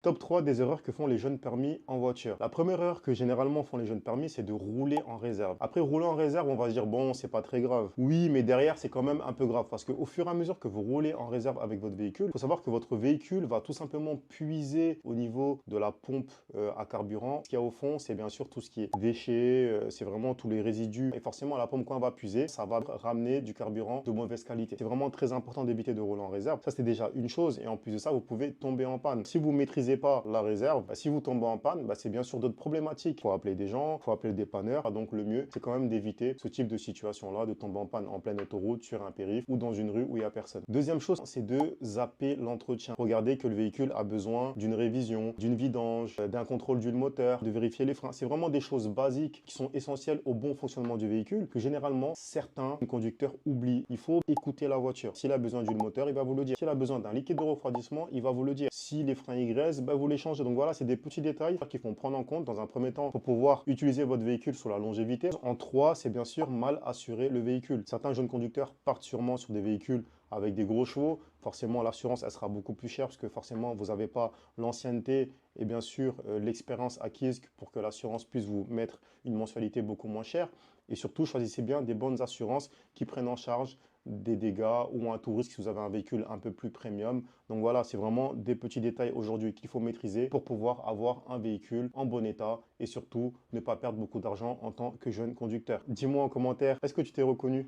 Top 3 des erreurs que font les jeunes permis en voiture. La première erreur que généralement font les jeunes permis, c'est de rouler en réserve. Après, rouler en réserve, on va se dire, bon, c'est pas très grave. Oui, mais derrière, c'est quand même un peu grave parce qu'au fur et à mesure que vous roulez en réserve avec votre véhicule, il faut savoir que votre véhicule va tout simplement puiser au niveau de la pompe à carburant. Ce qu'il y a au fond, c'est bien sûr tout ce qui est déchets, c'est vraiment tous les résidus. Et forcément, la pompe, quand elle va puiser, ça va ramener du carburant de mauvaise qualité. C'est vraiment très important d'éviter de rouler en réserve. Ça, c'est déjà une chose. Et en plus de ça, vous pouvez tomber en panne. Si vous maîtrisez pas la réserve, si vous tombez en panne, c'est bien sûr d'autres problématiques. Il faut appeler des gens, il faut appeler le dépanneur. Donc le mieux, c'est quand même d'éviter ce type de situation-là, de tomber en panne en pleine autoroute, sur un périph' ou dans une rue où il n'y a personne. Deuxième chose, c'est de zapper l'entretien. Regardez que le véhicule a besoin d'une révision, d'une vidange, d'un contrôle d'huile moteur, de vérifier les freins. C'est vraiment des choses basiques qui sont essentielles au bon fonctionnement du véhicule que généralement certains conducteurs oublient. Il faut écouter la voiture. S'il a besoin d'huile moteur, il va vous le dire. S'il a besoin d'un liquide de refroidissement, il va vous le dire. Si les freins y graissent, vous les changez. Donc voilà, c'est des petits détails qu'il faut prendre en compte dans un premier temps pour pouvoir utiliser votre véhicule sur la longévité. En 3, c'est bien sûr mal assurer le véhicule. Certains jeunes conducteurs partent sûrement sur des véhicules avec des gros chevaux. Forcément, l'assurance, elle sera beaucoup plus chère parce que forcément, vous n'avez pas l'ancienneté et bien sûr l'expérience acquise pour que l'assurance puisse vous mettre une mensualité beaucoup moins chère. Et surtout, choisissez bien des bonnes assurances qui prennent en charge des dégâts ou un tout risque si vous avez un véhicule un peu plus premium. Donc voilà, c'est vraiment des petits détails aujourd'hui qu'il faut maîtriser pour pouvoir avoir un véhicule en bon état et surtout ne pas perdre beaucoup d'argent en tant que jeune conducteur. Dis-moi en commentaire, est-ce que tu t'es reconnu?